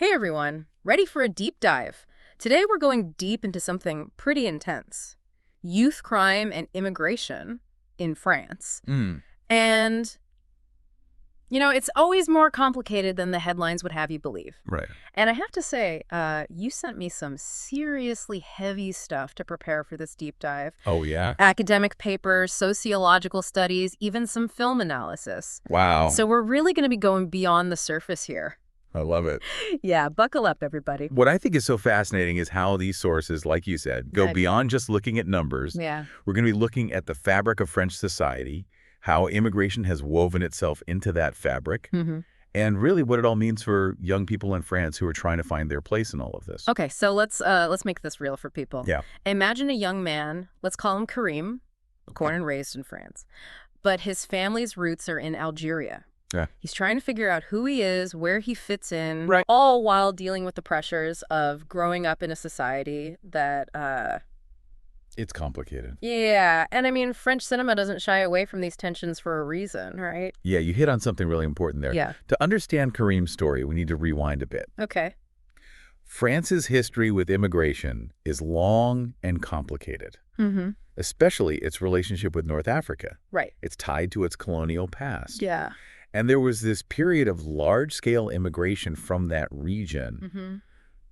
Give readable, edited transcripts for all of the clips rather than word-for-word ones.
Hey everyone, ready for a deep dive? Today we're going deep into something pretty intense. Youth crime and immigration in France. And, it's always more complicated than the headlines would have you believe. Right. And I have to say, you sent me some seriously heavy stuff to prepare for this deep dive. Oh, yeah? Academic papers, sociological studies, even some film analysis. Wow. So we're really going to be going beyond the surface here. I love it. Yeah, buckle up, everybody. What I think is so fascinating is how these sources, like you said, go beyond just looking at numbers. Yeah. We're going to be looking at the fabric of French society, how immigration has woven itself into that fabric, and really what it all means for young people in France who are trying to find their place in all of this. Okay, so let's make this real for people. Yeah. Imagine a young man, let's call him Karim, born and raised in France, but his family's roots are in Algeria. Yeah. He's trying to figure out who he is, where he fits in, right, all while dealing with the pressures of growing up in a society that... It's complicated. Yeah, and I mean, French cinema doesn't shy away from these tensions for a reason, right? Yeah, you hit on something really important there. Yeah. To understand Karim's story, we need to rewind a bit. Okay. France's history with immigration is long and complicated, especially its relationship with North Africa. Right. It's tied to its colonial past. Yeah. And there was this period of large-scale immigration from that region,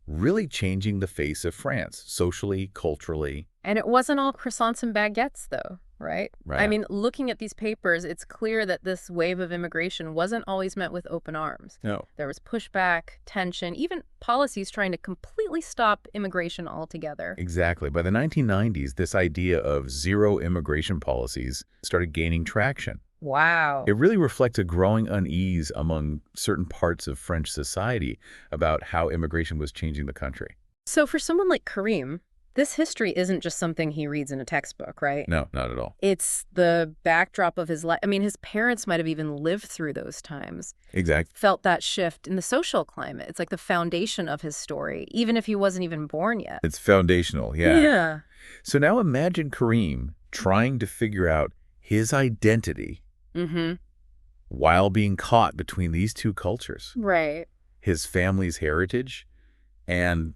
really changing the face of France, socially, culturally. And it wasn't all croissants and baguettes, though, right? Right. I mean, looking at these papers, it's clear that this wave of immigration wasn't always met with open arms. No. There was pushback, tension, even policies trying to completely stop immigration altogether. Exactly. By the 1990s, this idea of zero immigration policies started gaining traction. Wow. It really reflects a growing unease among certain parts of French society about how immigration was changing the country. So for someone like Karim, this history isn't just something he reads in a textbook, right? No, not at all. It's the backdrop of his life. I mean, his parents might have even lived through those times. Exactly. Felt that shift in the social climate. It's like the foundation of his story, even if he wasn't even born yet. It's foundational, yeah. Yeah. So now imagine Karim trying to figure out his identity while being caught between these two cultures. Right. His family's heritage and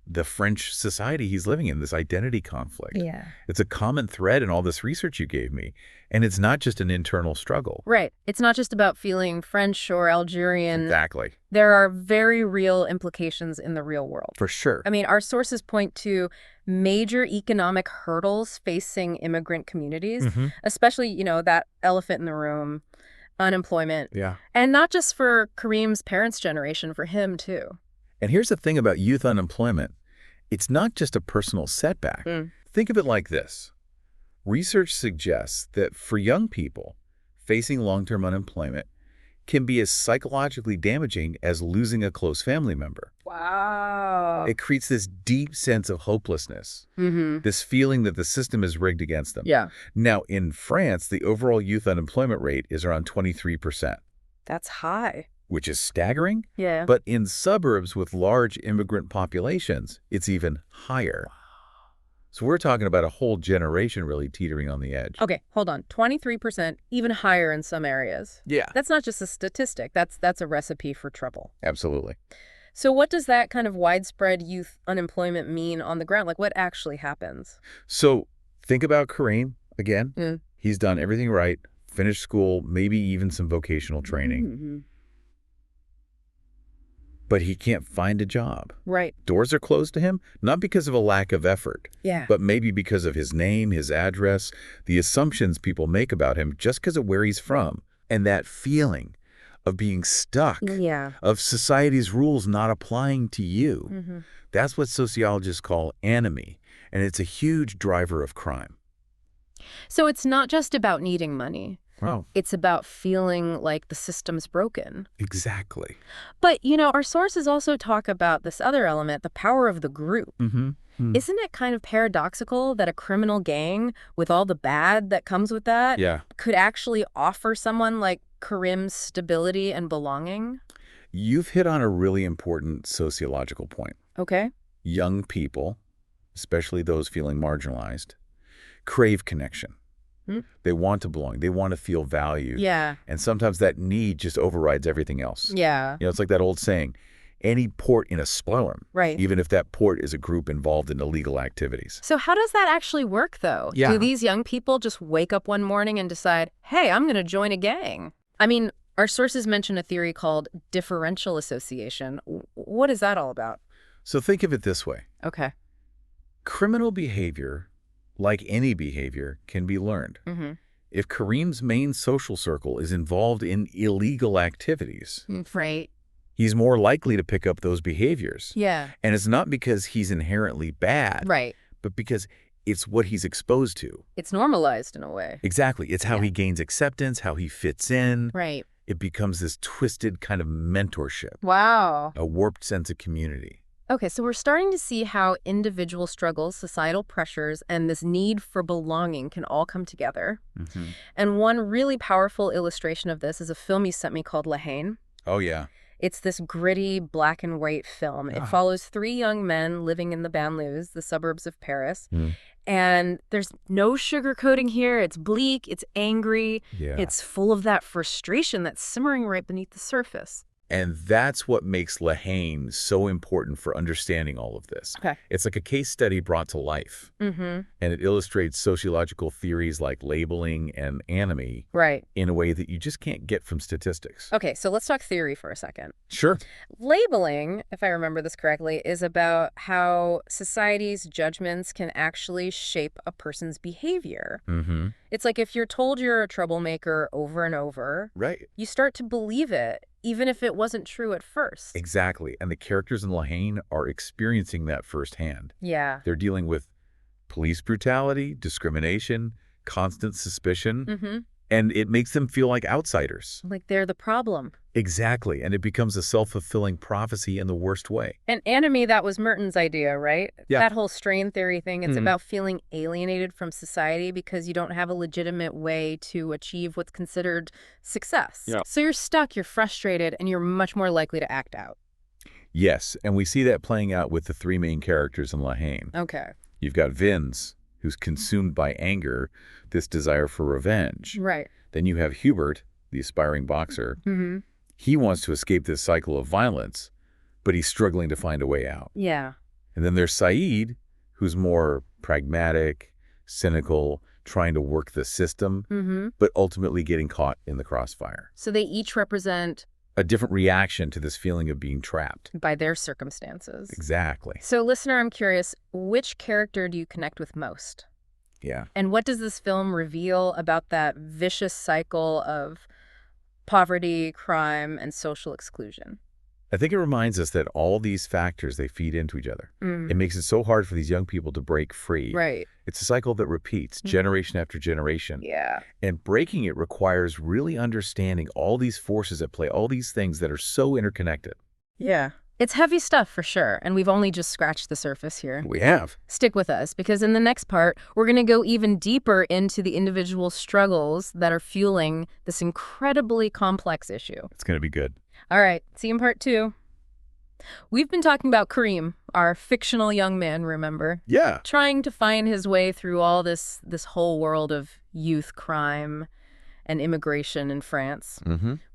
the French society he's living in, this identity conflict. Yeah. It's a common thread in all this research you gave me. And it's not just an internal struggle. Right. It's not just about feeling French or Algerian. Exactly. There are very real implications in the real world. For sure. I mean, our sources point to major economic hurdles facing immigrant communities, especially, that elephant in the room, unemployment. Yeah. And not just for Karim's parents' generation, for him too. And here's the thing about youth unemployment. It's not just a personal setback. Think of it like this. Research suggests that for young people, facing long-term unemployment can be as psychologically damaging as losing a close family member. Wow. It creates this deep sense of hopelessness, this feeling that the system is rigged against them. Yeah. Now, in France, the overall youth unemployment rate is around 23%. That's high. Which is staggering. Yeah. But in suburbs with large immigrant populations, it's even higher. Wow. So we're talking about a whole generation really teetering on the edge. Okay, hold on. 23%, even higher in some areas. Yeah. That's not just a statistic. That's a recipe for trouble. Absolutely. So what does that kind of widespread youth unemployment mean on the ground? Like, what actually happens? So think about Karim again. He's done everything right, finished school, maybe even some vocational training. But he can't find a job. Right. Doors are closed to him, not because of a lack of effort, but maybe because of his name, his address, the assumptions people make about him just because of where he's from, and that feeling of being stuck, of society's rules not applying to you. That's what sociologists call anomie, and it's a huge driver of crime. So it's not just about needing money. Wow. It's about feeling like the system's broken. Exactly. But, our sources also talk about this other element, the power of the group. Isn't it kind of paradoxical that a criminal gang, with all the bad that comes with that, could actually offer someone like Karim stability and belonging? You've hit on a really important sociological point. Okay. Young people, especially those feeling marginalized, crave connection. They want to belong. They want to feel valued. Yeah. And sometimes that need just overrides everything else. Yeah. It's like that old saying, any port in a storm, right? Even if that port is a group involved in illegal activities. So how does that actually work, though? Yeah. Do these young people just wake up one morning and decide, hey, I'm going to join a gang? I mean, our sources mention a theory called differential association. What is that all about? So think of it this way. Okay. Criminal behavior, like any behavior, can be learned. Mm-hmm. If Kareem's main social circle is involved in illegal activities, right, he's more likely to pick up those behaviors. Yeah. And it's not because he's inherently bad, right, but because it's what he's exposed to. It's normalized in a way. Exactly. It's how he gains acceptance, how he fits in. Right. It becomes this twisted kind of mentorship. Wow. A warped sense of community. Okay, so we're starting to see how individual struggles, societal pressures, and this need for belonging can all come together. Mm-hmm. And one really powerful illustration of this is a film you sent me called La Haine. Oh, yeah. It's this gritty black and white film. It follows 3 young men living in the banlieues, the suburbs of Paris. Mm. And there's no sugarcoating here. It's bleak, it's angry, it's full of that frustration that's simmering right beneath the surface. And that's what makes La Haine so important for understanding all of this. Okay. It's like a case study brought to life. Mm-hmm. And it illustrates sociological theories like labeling and anatomy in a way that you just can't get from statistics. Okay, so let's talk theory for a second. Sure. Labeling, if I remember this correctly, is about how society's judgments can actually shape a person's behavior. Mm-hmm. It's like if you're told you're a troublemaker over and over, you start to believe it, even if it wasn't true at first. Exactly. And the characters in La Haine are experiencing that firsthand. Yeah. They're dealing with police brutality, discrimination, constant suspicion, and it makes them feel like outsiders. Like they're the problem. Exactly. And it becomes a self-fulfilling prophecy in the worst way. And anatomy, that was Merton's idea, right? Yeah. That whole strain theory thing, it's about feeling alienated from society because you don't have a legitimate way to achieve what's considered success. Yeah. So you're stuck, you're frustrated, and you're much more likely to act out. Yes, and we see that playing out with the 3 main characters in La Haine. Okay. You've got Vince, who's consumed by anger, this desire for revenge. Right. Then you have Hubert, the aspiring boxer. Mm-hmm. He wants to escape this cycle of violence, but he's struggling to find a way out. Yeah. And then there's Saeed, who's more pragmatic, cynical, trying to work the system, but ultimately getting caught in the crossfire. So they each represent a different reaction to this feeling of being trapped. By their circumstances. Exactly. So listener, I'm curious, which character do you connect with most? Yeah. And what does this film reveal about that vicious cycle of poverty, crime, and social exclusion? I think it reminds us that all these factors, they feed into each other. It makes it so hard for these young people to break free. Right. It's a cycle that repeats generation after generation. Yeah. And breaking it requires really understanding all these forces at play, all these things that are so interconnected. Yeah. It's heavy stuff for sure, and we've only just scratched the surface here. We have. Stick with us, because in the next part, we're going to go even deeper into the individual struggles that are fueling this incredibly complex issue. It's going to be good. All right, see you in part 2. We've been talking about Kareem, our fictional young man, remember? Yeah. Trying to find his way through all this whole world of youth crime and immigration in France.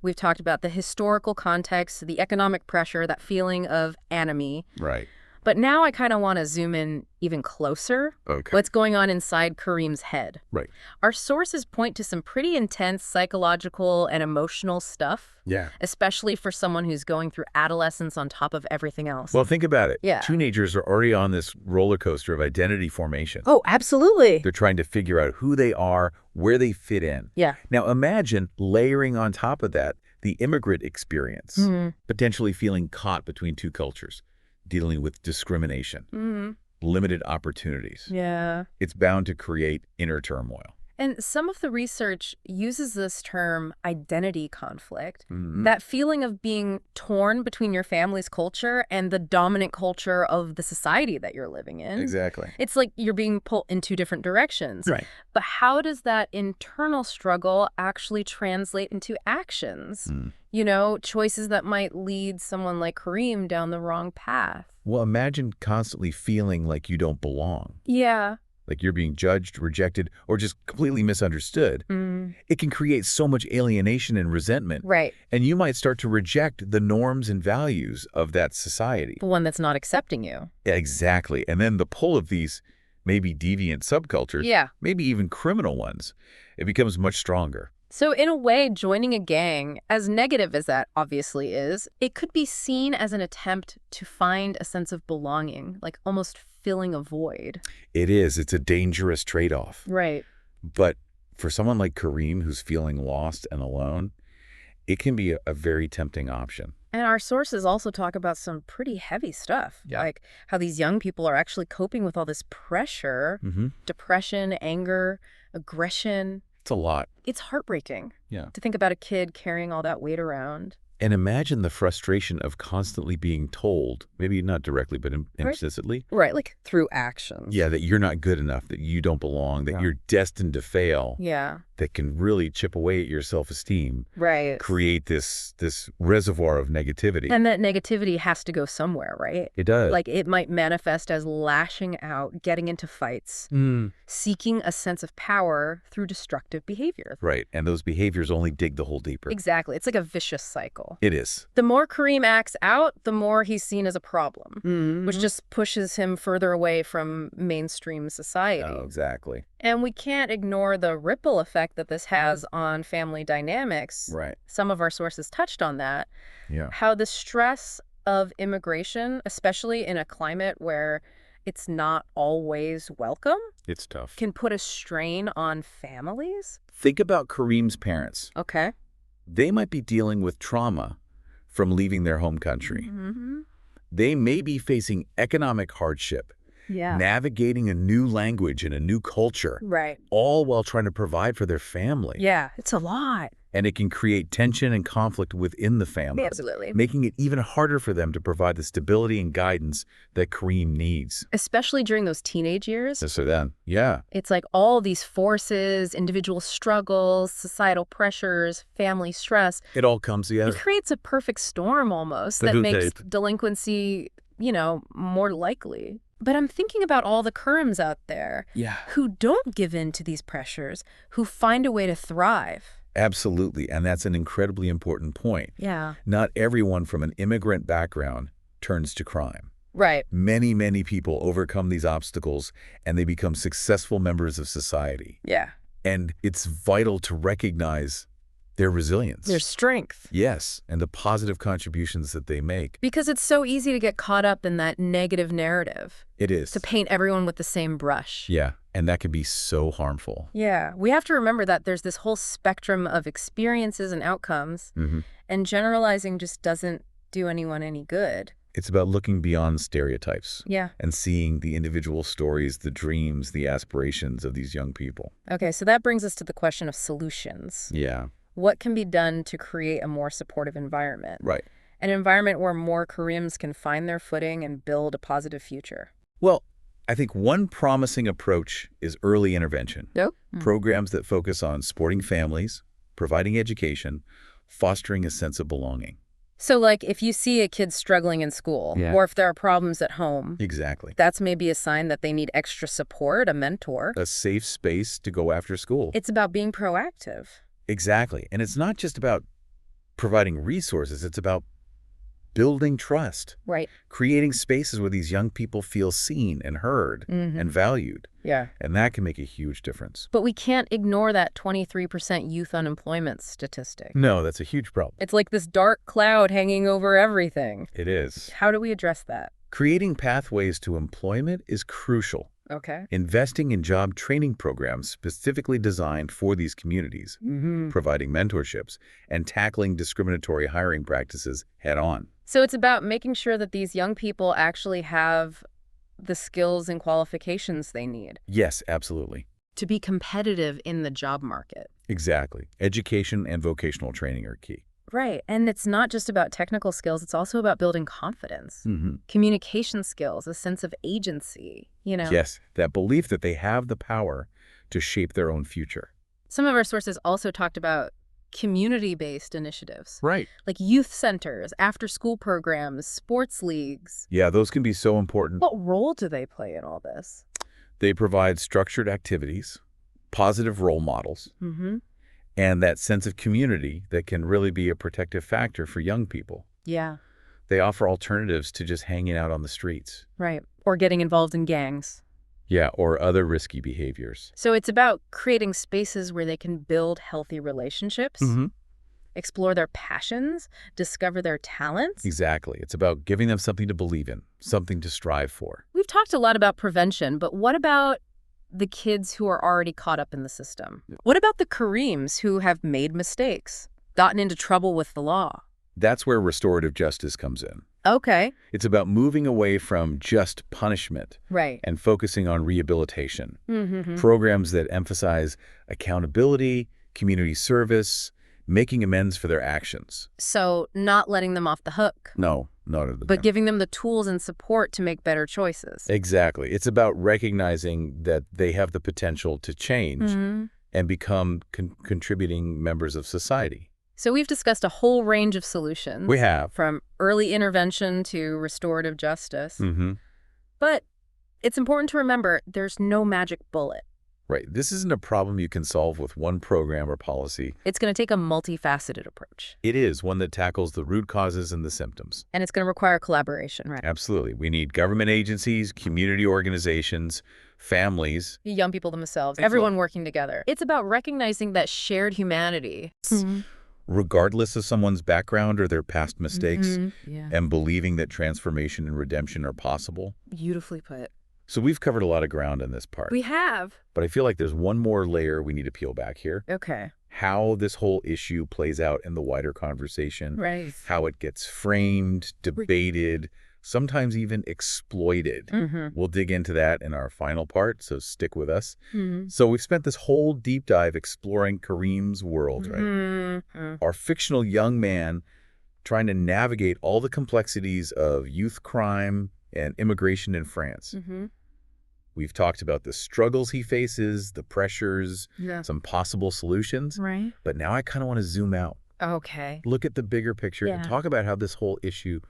We've talked about the historical context, the economic pressure, that feeling of anomie. Right. But now I kind of want to zoom in even closer. Okay. What's going on inside Kareem's head? Right. Our sources point to some pretty intense psychological and emotional stuff. Yeah. Especially for someone who's going through adolescence on top of everything else. Well, think about it. Yeah. Teenagers are already on this roller coaster of identity formation. Oh, absolutely. They're trying to figure out who they are, where they fit in. Yeah. Now imagine layering on top of that the immigrant experience, potentially feeling caught between 2 cultures, dealing with discrimination, limited opportunities. Yeah. It's bound to create inner turmoil. And some of the research uses this term identity conflict, that feeling of being torn between your family's culture and the dominant culture of the society that you're living in. Exactly. It's like you're being pulled in 2 different directions. Right. But how does that internal struggle actually translate into actions? You know, choices that might lead someone like Kareem down the wrong path. Well, imagine constantly feeling like you don't belong. Yeah. like you're being judged, rejected, or just completely misunderstood, it can create so much alienation and resentment. Right. And you might start to reject the norms and values of that society. The one that's not accepting you. Yeah, exactly. And then the pull of these maybe deviant subcultures, maybe even criminal ones, it becomes much stronger. So in a way, joining a gang, as negative as that obviously is, it could be seen as an attempt to find a sense of belonging, like almost filling a void. It is. It's a dangerous trade-off. Right. But for someone like Kareem who's feeling lost and alone, it can be a very tempting option. And our sources also talk about some pretty heavy stuff, like how these young people are actually coping with all this pressure, depression, anger, aggression. It's a lot. It's heartbreaking to think about a kid carrying all that weight around. And imagine the frustration of constantly being told, maybe not directly, but implicitly. Right, like through actions. Yeah, that you're not good enough, that you don't belong, that you're destined to fail. Yeah. That can really chip away at your self-esteem. Right. Create this reservoir of negativity. And that negativity has to go somewhere, right? It does. Like it might manifest as lashing out, getting into fights, seeking a sense of power through destructive behavior. Right, and those behaviors only dig the hole deeper. Exactly. It's like a vicious cycle. It is. The more Kareem acts out, the more he's seen as a problem, which just pushes him further away from mainstream society. Oh, exactly. And we can't ignore the ripple effect that this has on family dynamics. Right. Some of our sources touched on that. Yeah. How the stress of immigration, especially in a climate where it's not always welcome, it's tough, can put a strain on families. Think about Kareem's parents. Okay. They might be dealing with trauma from leaving their home country. They may be facing economic hardship, navigating a new language and a new culture, all while trying to provide for their family. Yeah, it's a lot. And it can create tension and conflict within the family. Absolutely. Making it even harder for them to provide the stability and guidance that Kareem needs. Especially during those teenage years. So then, It's like all these forces, individual struggles, societal pressures, family stress. It all comes together. It creates a perfect storm almost that makes delinquency, more likely. But I'm thinking about all the Kareems out there who don't give in to these pressures, who find a way to thrive. Absolutely, and that's an incredibly important point. Yeah. Not everyone from an immigrant background turns to crime. Right. Many, many people overcome these obstacles and they become successful members of society. Yeah. And it's vital to recognize their resilience. Their strength. Yes, and the positive contributions that they make. Because it's so easy to get caught up in that negative narrative. It is. To paint everyone with the same brush. Yeah, and that can be so harmful. Yeah, we have to remember that there's this whole spectrum of experiences and outcomes, and generalizing just doesn't do anyone any good. It's about looking beyond stereotypes. Yeah. And seeing the individual stories, the dreams, the aspirations of these young people. Okay, so that brings us to the question of solutions. Yeah. What can be done to create a more supportive environment? Right. An environment where more Kareems can find their footing and build a positive future. Well, I think one promising approach is early intervention. Programs that focus on supporting families, providing education, fostering a sense of belonging. So like if you see a kid struggling in school, or if there are problems at home. Exactly. That's maybe a sign that they need extra support, a mentor. A safe space to go after school. It's about being proactive. Exactly. And it's not just about providing resources. It's about building trust. Right. Creating spaces where these young people feel seen and heard and valued. Yeah. And that can make a huge difference. But we can't ignore that 23% youth unemployment statistic. No, that's a huge problem. It's like this dark cloud hanging over everything. It is. How do we address that? Creating pathways to employment is crucial. Okay. Investing in job training programs specifically designed for these communities, providing mentorships, and tackling discriminatory hiring practices head on. So it's about making sure that these young people actually have the skills and qualifications they need. Yes, absolutely. To be competitive in the job market. Exactly. Education and vocational training are key. Right. And it's not just about technical skills. It's also about building confidence, communication skills, a sense of agency, Yes, that belief that they have the power to shape their own future. Some of our sources also talked about community-based initiatives. Right. Like youth centers, after-school programs, sports leagues. Yeah, those can be so important. What role do they play in all this? They provide structured activities, positive role models, and that sense of community that can really be a protective factor for young people. Yeah. They offer alternatives to just hanging out on the streets. Right. Or getting involved in gangs. Yeah, or other risky behaviors. So it's about creating spaces where they can build healthy relationships, explore their passions, discover their talents. Exactly. It's about giving them something to believe in, something to strive for. We've talked a lot about prevention, but what about the kids who are already caught up in the system? What about the Kareems who have made mistakes, gotten into trouble with the law? That's where restorative justice comes in. Okay. It's about moving away from just punishment and focusing on rehabilitation. Programs that emphasize accountability, community service, making amends for their actions. So not letting them off the hook. No, not at the But giving them the tools and support to make better choices. Exactly. It's about recognizing that they have the potential to change and become contributing members of society. So we've discussed a whole range of solutions. We have. From early intervention to restorative justice. But it's important to remember there's no magic bullet. Right. This isn't a problem you can solve with one program or policy. It's going to take a multifaceted approach. It is one that tackles the root causes and the symptoms. And it's going to require collaboration, right? Absolutely. We need government agencies, community organizations, families. Young people themselves, everyone working together. It's about recognizing that shared humanity. Regardless of someone's background or their past mistakes, and believing that transformation and redemption are possible. Beautifully put. So we've covered a lot of ground in this part. We have. But I feel like there's one more layer we need to peel back here. Okay. How this whole issue plays out in the wider conversation. Right. How it gets framed, debated, sometimes even exploited. We'll dig into that in our final part, so stick with us. So we've spent this whole deep dive exploring Kareem's world, right? Our fictional young man trying to navigate all the complexities of youth crime and immigration in France. We've talked about the struggles he faces, the pressures, some possible solutions. Right. But now I kind of want to zoom out. Okay. Look at the bigger picture and talk about how this whole issue,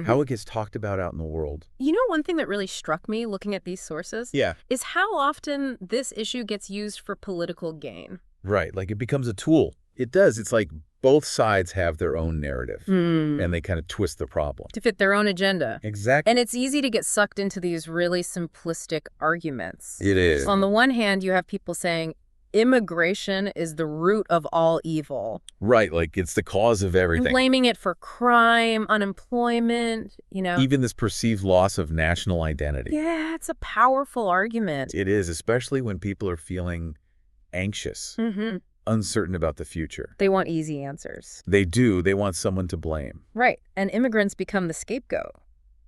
how it gets talked about out in the world. You know, one thing that really struck me looking at these sources is how often this issue gets used for political gain. Right. Like it becomes a tool. It does. It's like both sides have their own narrative and they kind of twist the problem. To fit their own agenda. Exactly. And it's easy to get sucked into these really simplistic arguments. It is. So on the one hand, you have people saying immigration is the root of all evil. Right, like it's the cause of everything. And blaming it for crime, unemployment, you know. Even this perceived loss of national identity. Yeah, it's a powerful argument. It is, especially when people are feeling anxious, uncertain about the future. They want easy answers. They do. They want someone to blame. Right, and immigrants become the scapegoat.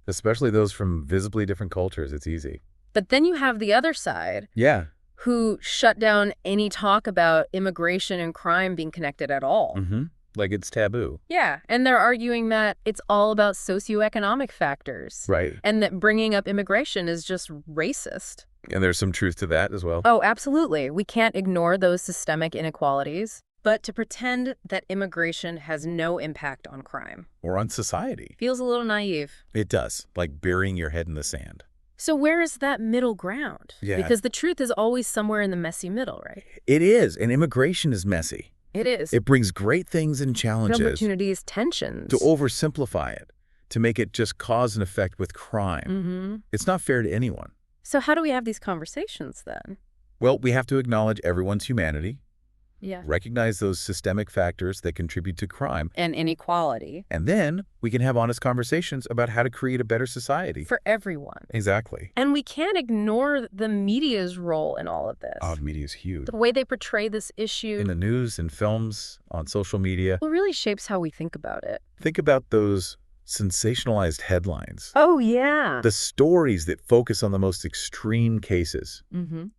Especially those from visibly different cultures. It's easy. But then you have the other side. Yeah. Who shut down any talk about immigration and crime being connected at all. Like it's taboo. Yeah, and they're arguing that it's all about socioeconomic factors. Right. And that bringing up immigration is just racist. And there's some truth to that as well. Oh, absolutely. We can't ignore those systemic inequalities. But to pretend that immigration has no impact on crime. Or on society. Feels a little naive. It does, like burying your head in the sand. So where is that middle ground? Yeah. Because the truth is always somewhere in the messy middle, right? It is, and immigration is messy. It is. It brings great things and challenges. Opportunities, tensions. To oversimplify it, to make it just cause and effect with crime. It's not fair to anyone. So how do we have these conversations then? Well, we have to acknowledge everyone's humanity. Yeah. Recognize those systemic factors that contribute to crime. And inequality. And then we can have honest conversations about how to create a better society. For everyone. Exactly. And we can't ignore the media's role in all of this. Oh, the media is huge. The way they portray this issue. In the news, in films, on social media. Well, really shapes how we think about it. Think about those sensationalized headlines. Oh, yeah. The stories that focus on the most extreme cases.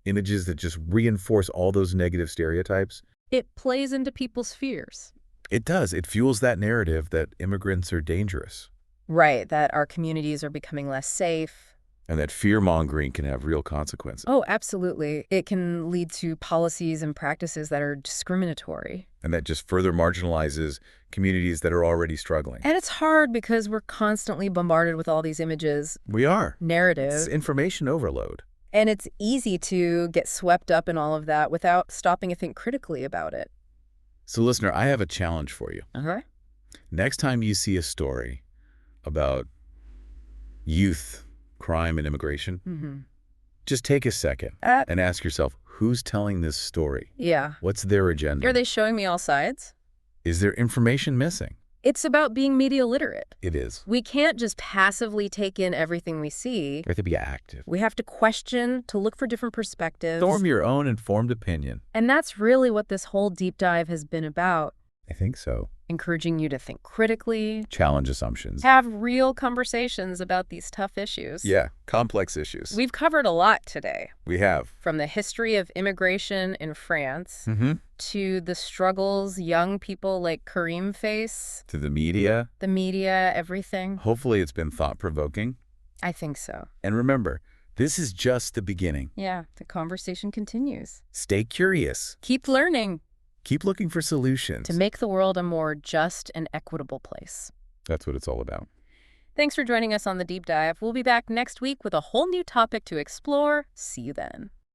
Images that just reinforce all those negative stereotypes. It plays into people's fears. It does. It fuels that narrative that immigrants are dangerous. Right, that our communities are becoming less safe. And that fear-mongering can have real consequences. Oh, absolutely. It can lead to policies and practices that are discriminatory. And that just further marginalizes communities that are already struggling. And it's hard because we're constantly bombarded with all these images. We are. Narrative. It's information overload. And it's easy to get swept up in all of that without stopping to think critically about it. So, listener, I have a challenge for you. Next time you see a story about youth, crime, and immigration, just take a second and ask yourself, who's telling this story? Yeah. What's their agenda? Are they showing me all sides? Is there information missing? It's about being media literate. It is. We can't just passively take in everything we see. We have to be active. We have to question, to look for different perspectives. Form your own informed opinion. And that's really what this whole deep dive has been about. I think so. Encouraging you to think critically. Challenge assumptions. Have real conversations about these tough issues. Yeah, complex issues. We've covered a lot today. We have. From the history of immigration in France to the struggles young people like Karim face. To the media. The media, everything. Hopefully it's been thought-provoking. I think so. And remember, this is just the beginning. Yeah, the conversation continues. Stay curious. Keep learning. Keep looking for solutions. To make the world a more just and equitable place. That's what it's all about. Thanks for joining us on The Deep Dive. We'll be back next week with a whole new topic to explore. See you then.